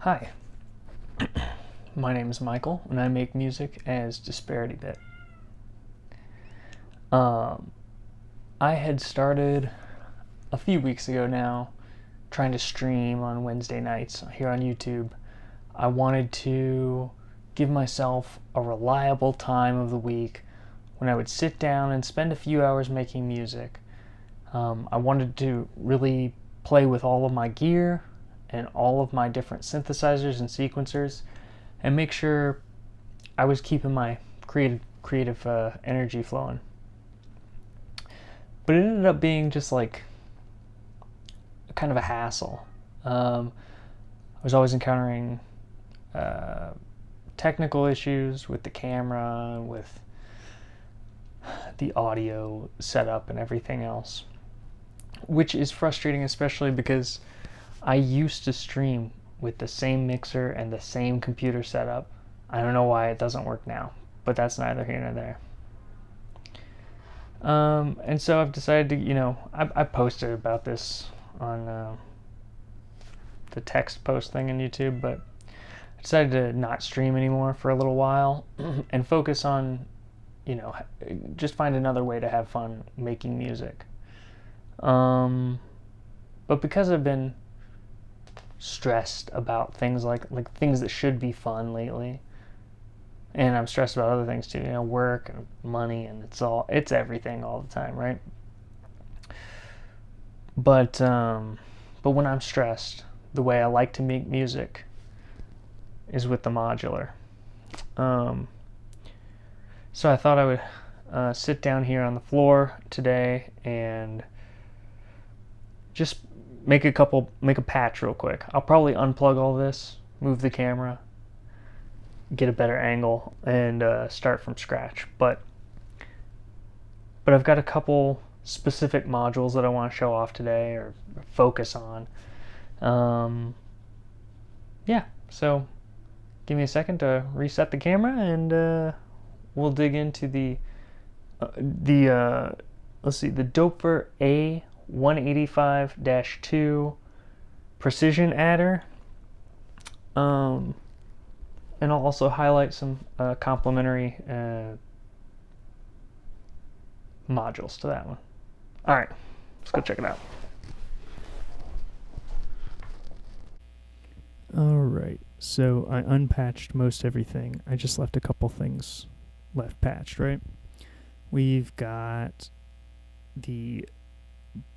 Hi, my name is Michael, and I make music as Disparity Bit. I had started a few weeks ago now trying to stream on Wednesday nights here on YouTube. I wanted to give myself a reliable time of the week when I would sit down and spend a few hours making music. I wanted to really play with all of my gear and all of my different synthesizers and sequencers and make sure I was keeping my creative energy flowing. But it ended up being just like kind of a hassle. I was always encountering technical issues with the camera, with the audio setup and everything else, which is frustrating, especially because I used to stream with the same mixer and the same computer setup. I don't know why it doesn't work now, but that's neither here nor there. And so I've decided to, I posted about this on the text post thing on YouTube, but I decided to not stream anymore for a little while and focus on, just find another way to have fun making music. But because I've been stressed about things like things that should be fun lately, and I'm stressed about other things too, work and money, and it's everything all the time, right? But when I'm stressed, the way I like to make music is with the modular. So I thought I would sit down here on the floor today and just make a patch real quick. I'll probably unplug all this, move the camera, get a better angle, and start from scratch. But I've got a couple specific modules that I want to show off today or focus on. So give me a second to reset the camera, and we'll dig into the Doepfer A-185-2 precision adder. And I'll also highlight some complementary modules to that one. All right, let's go check it out. All right, so I unpatched most everything. I just left a couple things left patched, right? We've got the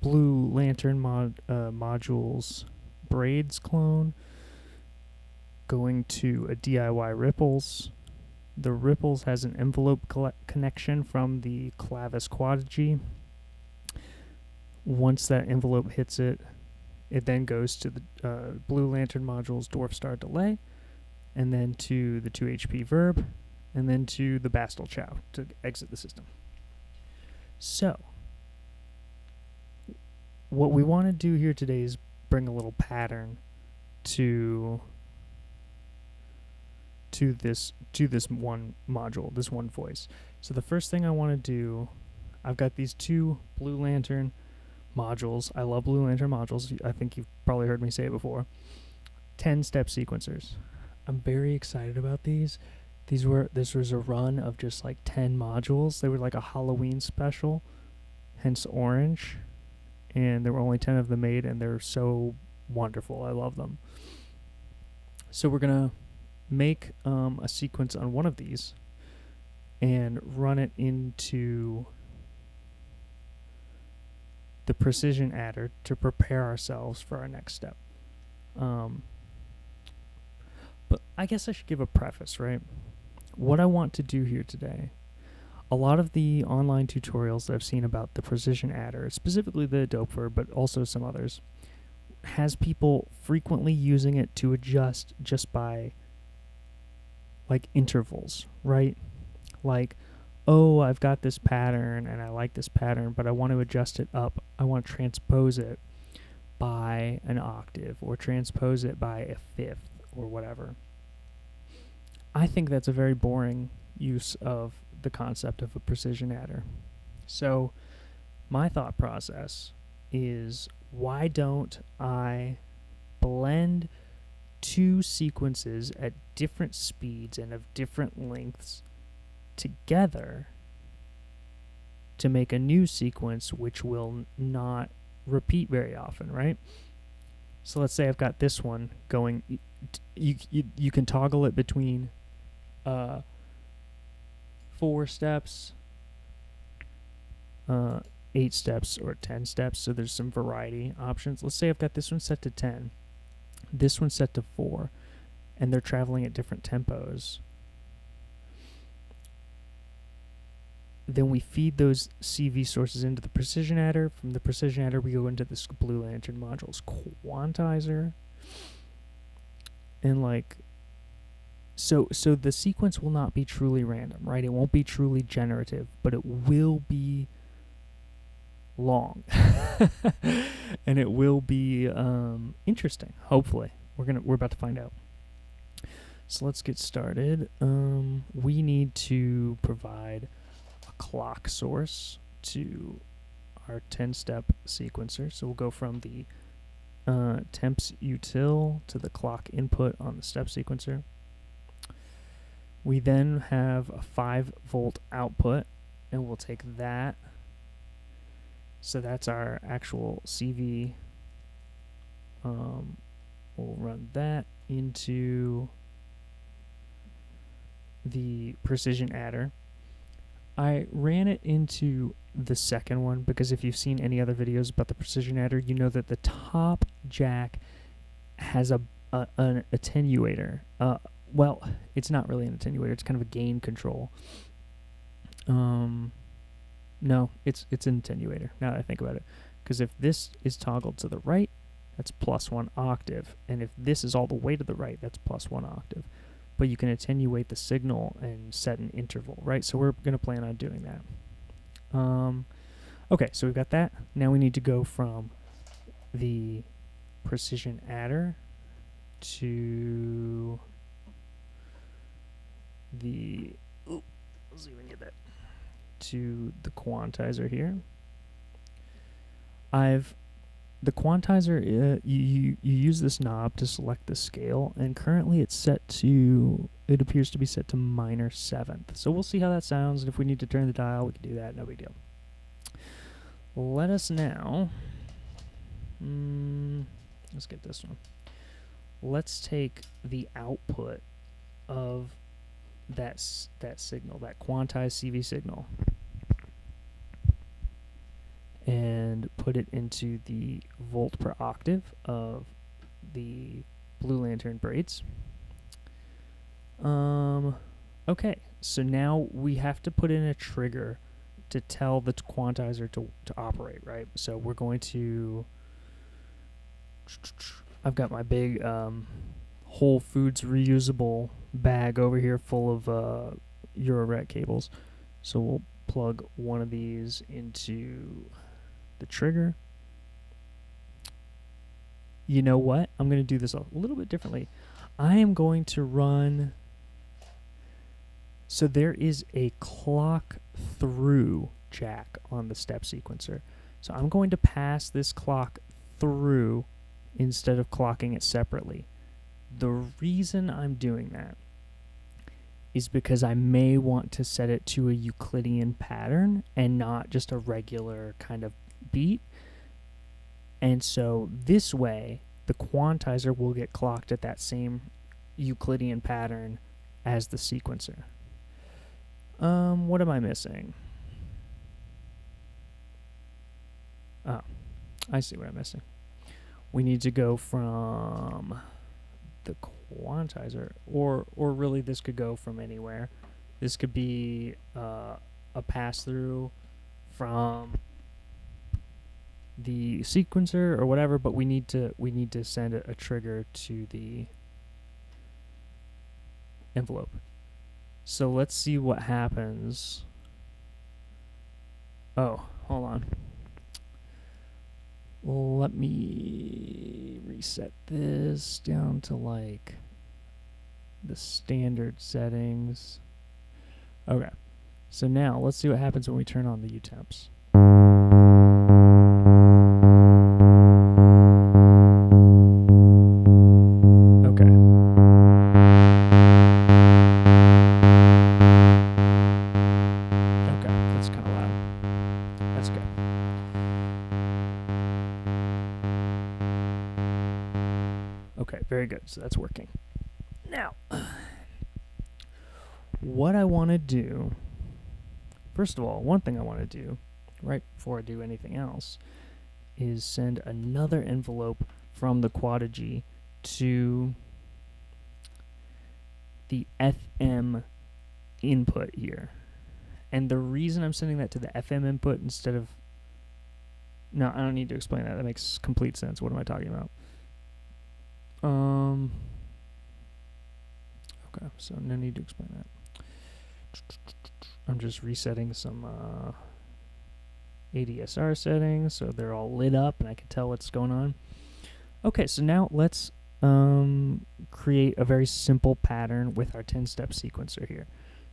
Blue Lantern modules braids clone going to a DIY Ripples. The Ripples has an envelope connection from the Clavis Quadigy. Once that envelope hits it, it then goes to the Blue Lantern module's Dwarf Star Delay, and then to the 2HP Verb, and then to the Bastel Chow to exit the system. So, what we want to do here today is bring a little pattern to this one module, this one voice. So the first thing I want to do, I've got these two Blue Lantern modules. I love Blue Lantern modules. I think you've probably heard me say it before. 10-step sequencers. I'm very excited about these. This was a run of just like 10 modules. They were like a Halloween special, hence orange. And there were only 10 of them made, and they're so wonderful. I love them. So we're going to make a sequence on one of these and run it into the precision adder to prepare ourselves for our next step. But I guess I should give a preface, right? What I want to do here today, a lot of the online tutorials that I've seen about the precision adder, specifically the Doepfer, but also some others, has people frequently using it to adjust just by like intervals, right? Like, oh, I've got this pattern and I like this pattern, but I want to adjust it up. I want to transpose it by an octave or transpose it by a fifth or whatever. I think that's a very boring use of the concept of a precision adder. So my thought process is, why don't I blend two sequences at different speeds and of different lengths together to make a new sequence which will not repeat very often, right? So let's say I've got this one going. You can toggle it between 4 steps, 8 steps, or 10 steps. So there's some variety options. Let's say I've got this one set to 10, this one set to 4, and they're traveling at different tempos. Then we feed those CV sources into the precision adder. From the precision adder, we go into this Blue Lantern module's quantizer. And like, so the sequence will not be truly random, right? It won't be truly generative, but it will be long. And it will be interesting, hopefully. We're about to find out. So let's get started. We need to provide clock source to our 10-step sequencer. So we'll go from the temps util to the clock input on the step sequencer. We then have a 5-volt output, and we'll take that. So that's our actual CV. We'll run that into the precision adder. I ran it into the second one because if you've seen any other videos about the precision adder, you know that the top jack has an attenuator. Well, it's not really an attenuator. It's kind of a gain control. No, it's an attenuator, now that I think about it. Because if this is toggled to the right, that's +1 octave. And if this is all the way to the right, that's +1 octave. But you can attenuate the signal and set an interval, right? So we're going to plan on doing that. Okay, so we've got that. Now we need to go from the precision adder to the... let's see if we can get that. To the quantizer here. The quantizer, you use this knob to select the scale, and currently it's set to, it appears to be set to minor 7th. So we'll see how that sounds, and if we need to turn the dial, we can do that, no big deal. Let us now, let's get this one. Let's take the output of that signal, that quantized CV signal, and put it into the volt per octave of the Blue Lantern braids. Okay, so now we have to put in a trigger to tell the quantizer to operate, right? So we're going to... I've got my big Whole Foods reusable bag over here full of Euroret cables. So we'll plug one of these into the trigger. You know what? I'm going to do this a little bit differently. I am going to run... So there is a clock through jack on the step sequencer. So I'm going to pass this clock through instead of clocking it separately. The reason I'm doing that is because I may want to set it to a Euclidean pattern and not just a regular kind of beat. And so this way, the quantizer will get clocked at that same Euclidean pattern as the sequencer. What am I missing? Oh, I see what I'm missing. We need to go from the quantizer, or really this could go from anywhere. This could be a pass-through from the sequencer or whatever, but we need to send a trigger to the envelope. So let's see what happens. Oh, hold on. Let me reset this down to like the standard settings. Okay. So now let's see what happens when we turn on the U-temps. Okay. working. Now, what I want to do, first of all, one thing I want to do, right before I do anything else, is send another envelope from the Quadigy to the FM input here. And the reason I'm sending that to the FM input instead of... No, I don't need to explain that. That makes complete sense. What am I talking about? Okay, so no need to explain that. I'm just resetting some ADSR settings so they're all lit up and I can tell what's going on. Okay, so now let's create a very simple pattern with our 10-step sequencer here.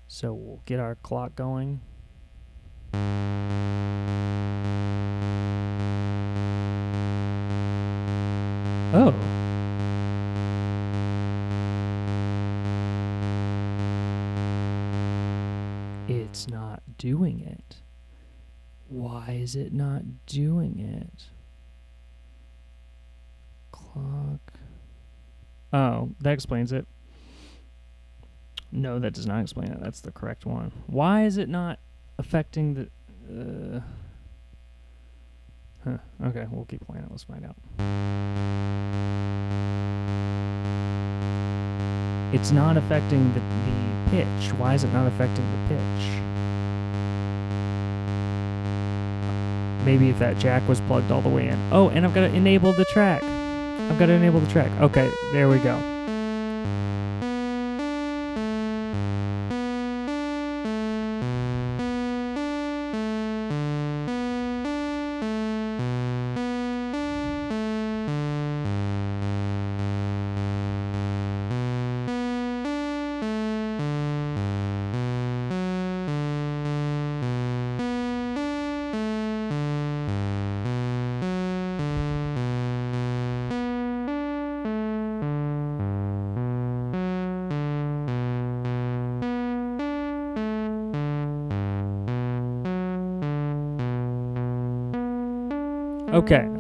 So we'll get our clock going. Oh. It's not doing it. Why is it not doing it? Clock. Oh, that explains it. No, that does not explain it. That's the correct one. Why is it not affecting the... Okay, we'll keep playing it. Let's find out. It's not affecting the pitch. Why is it not affecting the pitch? Maybe if that jack was plugged all the way in. Oh, and I've got to enable the track. Okay, there we go.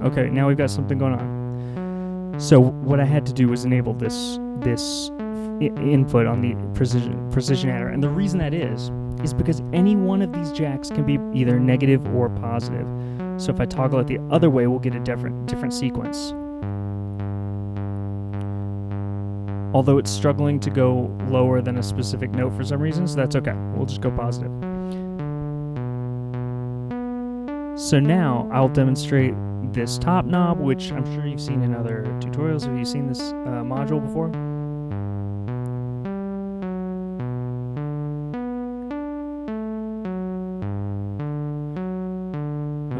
Okay, now we've got something going on. So what I had to do was enable this input on the precision adder, and the reason that is because any one of these jacks can be either negative or positive. So if I toggle it the other way, we'll get a different sequence. Although it's struggling to go lower than a specific note for some reason, so that's okay. We'll just go positive. So now I'll demonstrate this top knob, which I'm sure you've seen in other tutorials. Have you seen this module before?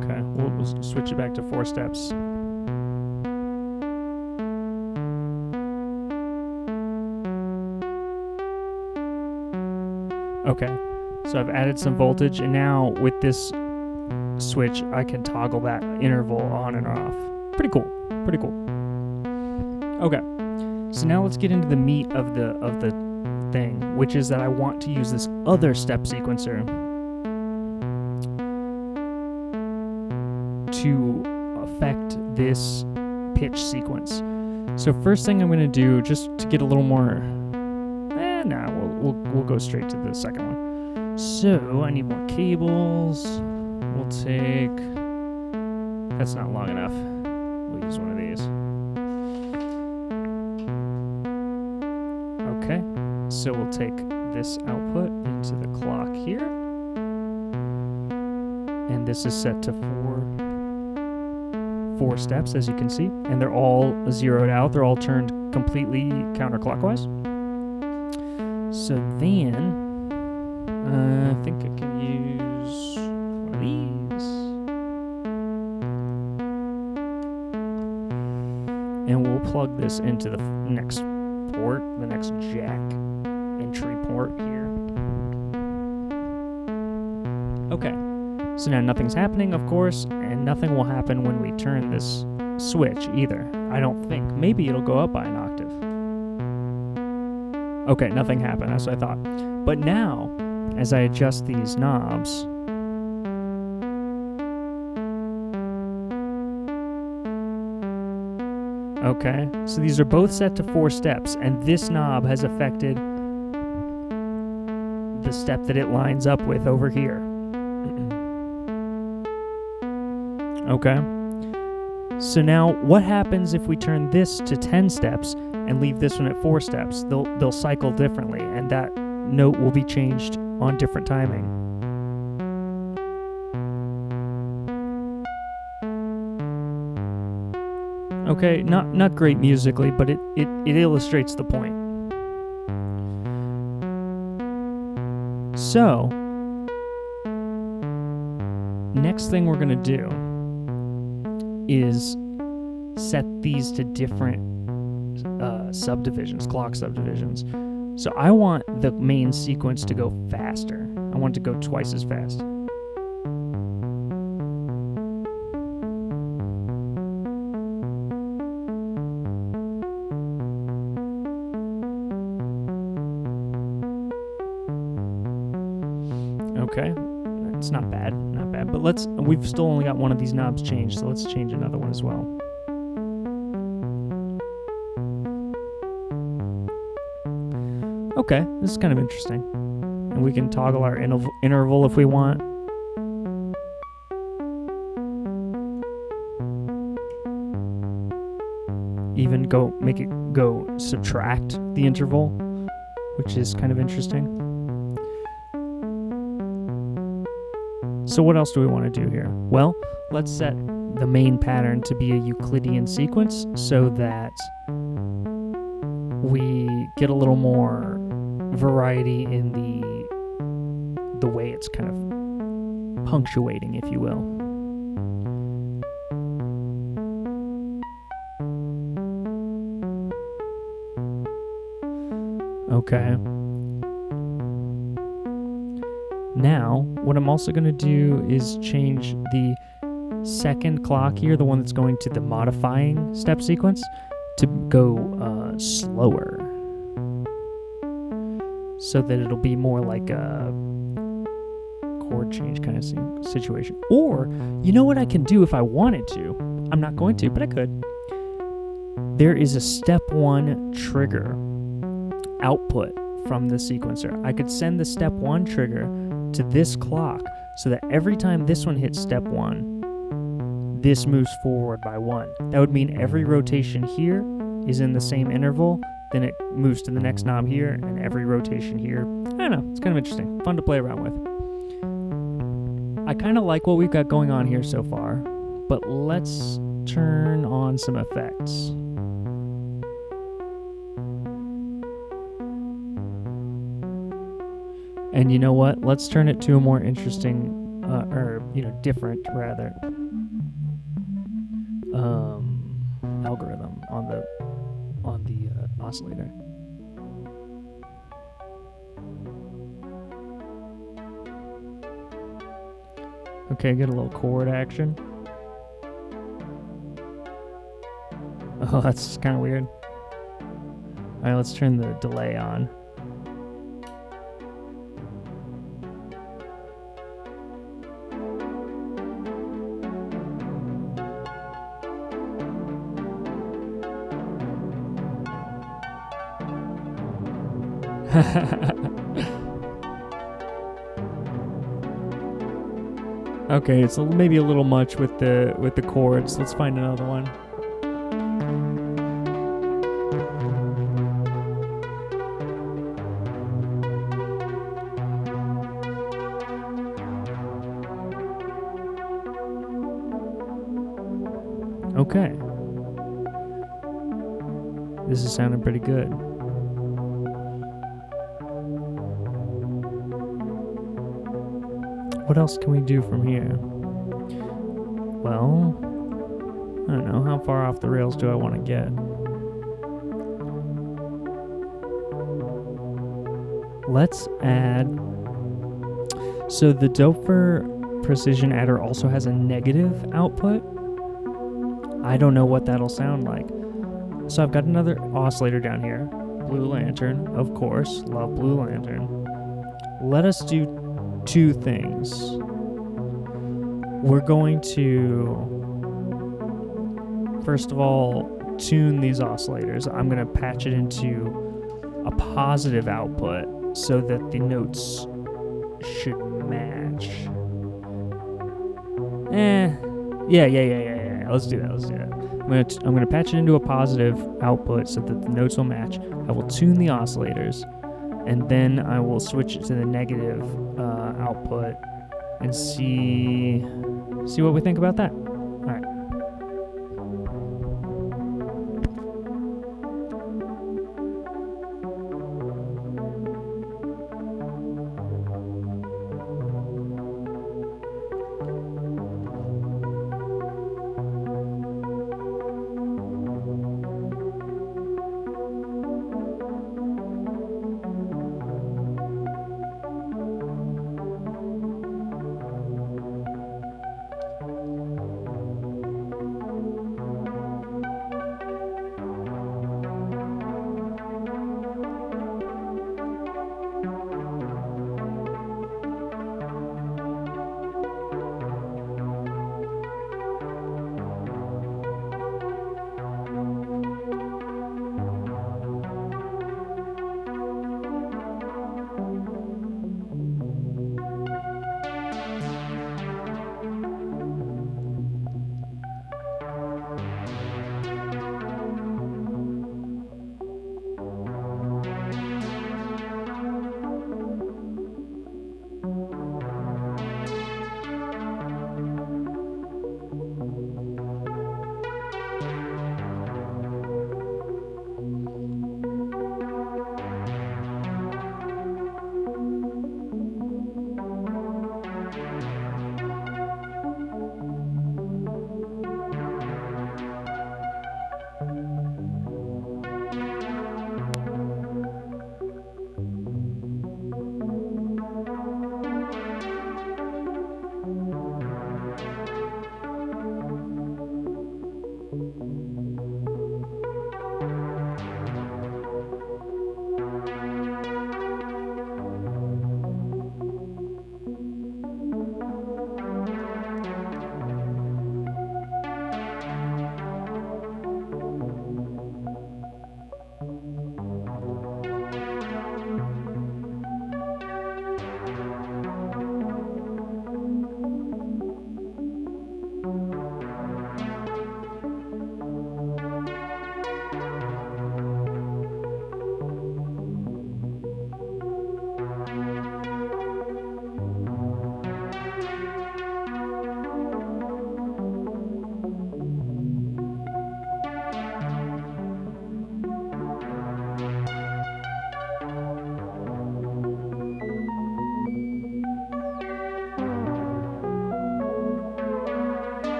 Okay, we'll switch it back to 4 steps. Okay, so I've added some voltage, and now with this switch I can toggle that interval on and off. Pretty cool. Okay, so now let's get into the meat of the thing, which is that I want to use this other step sequencer to affect this pitch sequence. So first thing I'm going to do, just to get a little more, we'll go straight to the second one. So I need more cables. We'll take... That's not long enough. We'll use one of these. Okay, so we'll take this output into the clock here. And this is set to four steps, as you can see. And they're all zeroed out. They're all turned completely counterclockwise. So then, I think I can use one of these. And we'll plug this into the next port, the next jack entry port here. Okay, so now nothing's happening, of course, and nothing will happen when we turn this switch either. I don't think. Maybe it'll go up by an octave. Okay, nothing happened, that's what I thought. But now, as I adjust these knobs, Okay, so these are both set to 4 steps, and this knob has affected the step that it lines up with over here. Okay, so now what happens if we turn this to 10 steps and leave this one at 4 steps? They'll cycle differently, and that note will be changed on different timing. Okay, not great musically, but it illustrates the point. So, next thing we're going to do is set these to different subdivisions, clock subdivisions. So I want the main sequence to go faster. I want it to go twice as fast. Okay, it's not bad, but we've still only got one of these knobs changed, so let's change another one as well. Okay, this is kind of interesting. And we can toggle our interval if we want. Even make it go subtract the interval, which is kind of interesting. So what else do we want to do here? Well, let's set the main pattern to be a Euclidean sequence so that we get a little more variety in the way it's kind of punctuating, if you will. Okay. Now, what I'm also going to do is change the second clock here, the one that's going to the modifying step sequence, to go slower, so that it'll be more like a chord change kind of situation. Or, you know what I can do if I wanted to? I'm not going to, but I could. There is a step 1 trigger output from the sequencer. I could send the step 1 trigger to this clock so that every time this one hits step 1, this moves forward by 1. That would mean every rotation here is in the same interval, then it moves to the next knob here, and every rotation here. I don't know, it's kind of interesting, fun to play around with. I kind of like what we've got going on here so far, but let's turn on some effects. And you know what? Let's turn it to a more interesting, different rather, algorithm on the oscillator. Okay, get a little chord action. Oh, that's kind of weird. All right, let's turn the delay on. Okay, it's maybe a little much with the chords. Let's find another one. Okay. This is sounding pretty good. What else can we do from here? Well, I don't know. How far off the rails do I want to get? Let's add... So the Doepfer precision adder also has a negative output. I don't know what that'll sound like. So I've got another oscillator down here. Blue Lantern, of course. Love Blue Lantern. Let us do 2 things. We're going to, first of all, tune these oscillators, I'm going to patch it into a positive output so that the notes should match. Yeah. Let's do that. I'm gonna patch it into a positive output so that the notes will match. I will tune the oscillators, and then I will switch it to the negative output and see what we think about that. All right.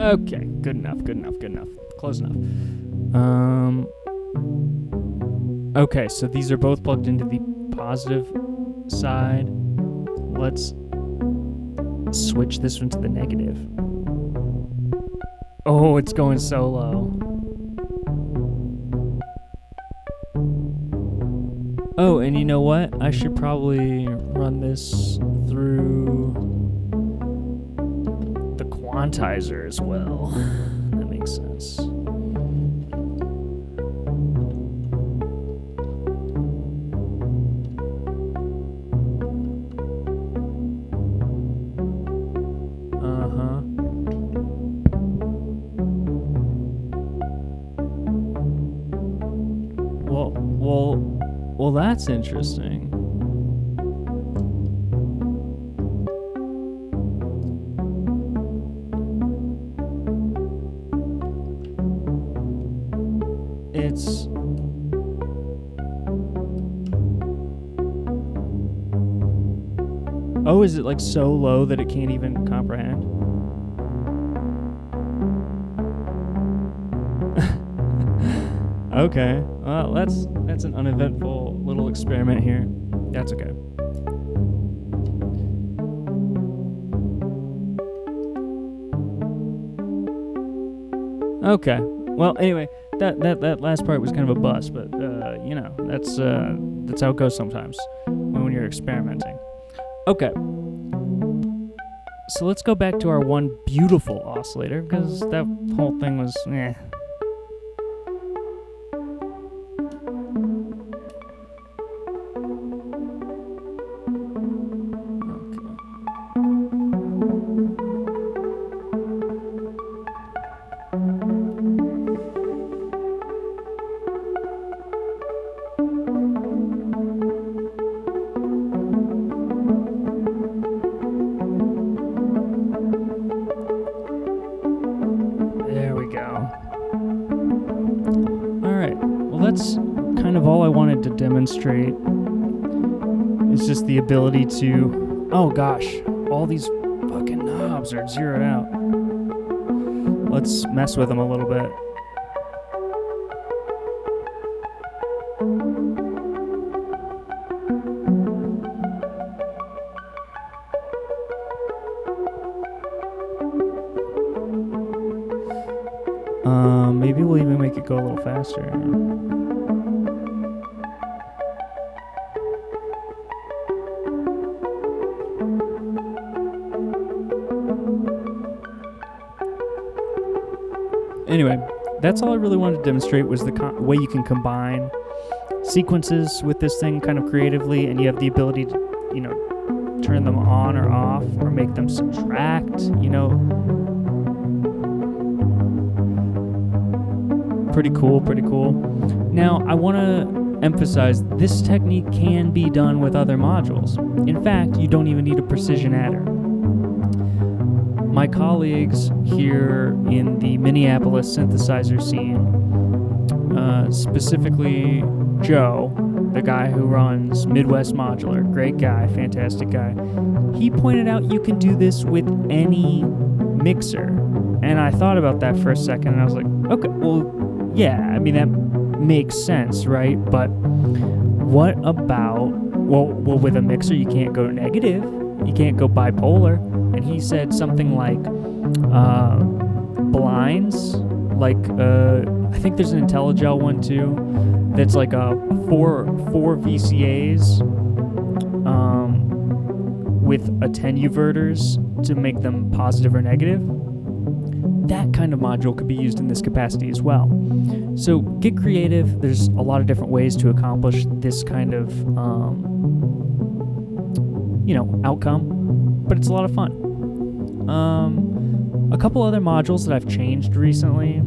Okay, good enough. Close enough. Okay, so these are both plugged into the positive side. Let's switch this one to the negative. Oh, it's going so low. Oh, and you know what? I should probably run this through the quantizer as well. That makes sense. Well, that's interesting. It's oh, is it like so low that it can't even comprehend? Okay, well, that's an uneventful little experiment here. That's okay. Okay. Well, anyway, that last part was kind of a bust, but you know, that's how it goes sometimes when you're experimenting. Okay. So let's go back to our one beautiful oscillator, because that whole thing was There we go. Alright, well that's kind of all I wanted to demonstrate. It's just the ability to... Oh gosh, all these fucking knobs are zeroed out. Let's mess with them a little bit. Maybe we'll even make it go a little faster. Anyway, that's all I really wanted to demonstrate was the way you can combine sequences with this thing kind of creatively, and you have the ability to, you know, turn them on or off or make them subtract, you know. Pretty cool. Now, I want to emphasize this technique can be done with other modules. In fact, you don't even need a precision adder. My colleagues here in the Minneapolis synthesizer scene, specifically Joe, the guy who runs Midwest Modular, great guy, fantastic guy, he pointed out you can do this with any mixer. And I thought about that for a second, and I was like, okay, well, yeah, I mean, that makes sense, right? But what about, well, with a mixer, you can't go negative, you can't go bipolar. And he said something like blinds, like I think there's an IntelliGel one too, that's like a four VCAs with attenuverters to make them positive or negative. That kind of module could be used in this capacity as well. So get creative. There's a lot of different ways to accomplish this kind of, outcome, but it's a lot of fun. A couple other modules that I've changed recently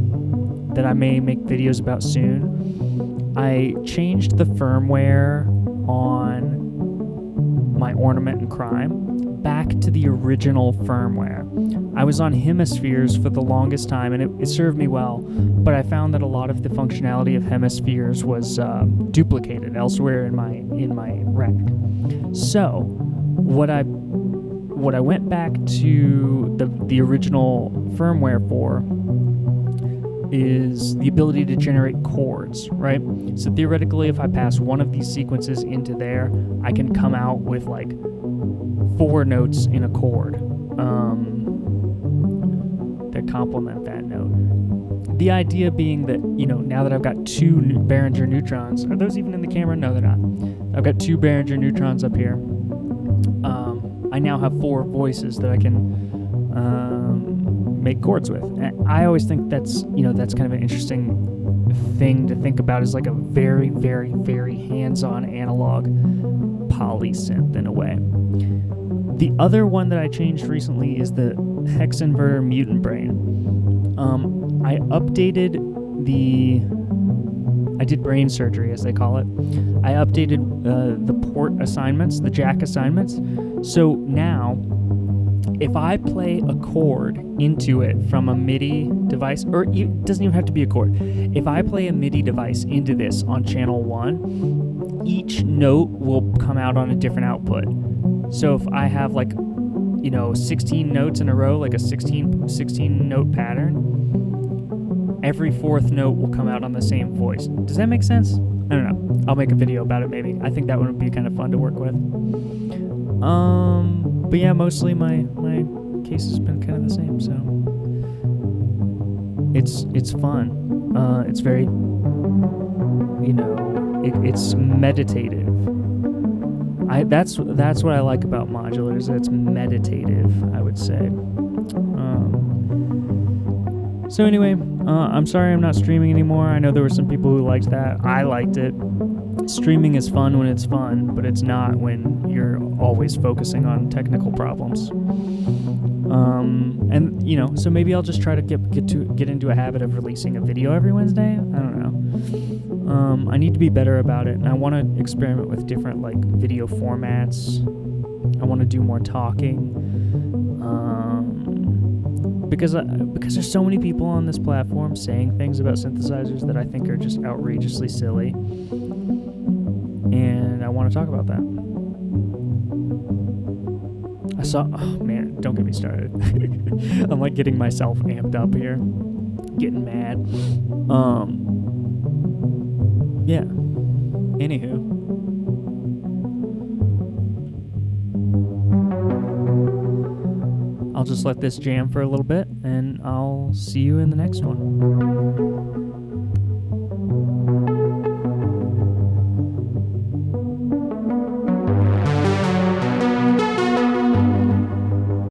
that I may make videos about soon. I changed the firmware on my Ornament and Crime back to the original firmware. I was on Hemispheres for the longest time, and it served me well, but I found that a lot of the functionality of Hemispheres was duplicated elsewhere in my rack. So what I went back to the original firmware for is the ability to generate chords, right? So theoretically, if I pass one of these sequences into there, I can come out with like 4 notes in a chord that complement that note. The idea being that, now that I've got 2 Behringer neutrons, are those even in the camera? No, they're not. I've got 2 Behringer neutrons up here. I now have 4 voices that I can make chords with. And I always think that's kind of an interesting thing to think about, is like a very, very, very hands-on analog polysynth in a way. The other one that I changed recently is the hex inverter mutant brain. I did brain surgery, as they call it. I updated the port assignments, the jack assignments. So now, if I play a chord into it from a MIDI device, or it doesn't even have to be a chord. If I play a MIDI device into this on channel 1, each note will come out on a different output. So if I have 16 notes in a row, like a 16 note pattern, every 4th note will come out on the same voice. Does that make sense? I don't know. I'll make a video about it maybe. I think that would be kind of fun to work with. But yeah, mostly my case has been kind of the same, so it's fun. It's very, it's meditative. That's what I like about modulars. It's meditative, I would say. So anyway, I'm sorry I'm not streaming anymore. I know there were some people who liked that. I liked it. Streaming is fun when it's fun, but it's not when you're always focusing on technical problems. So maybe I'll just try to get into a habit of releasing a video every Wednesday. I don't know. I need to be better about it, and I want to experiment with different video formats. I want to do more talking. Because there's so many people on this platform saying things about synthesizers that I think are just outrageously silly, and I want to talk about that. Oh man, don't get me started. I'm getting myself amped up here, getting mad. Yeah. Anywho. I'll just let this jam for a little bit, and I'll see you in the next one.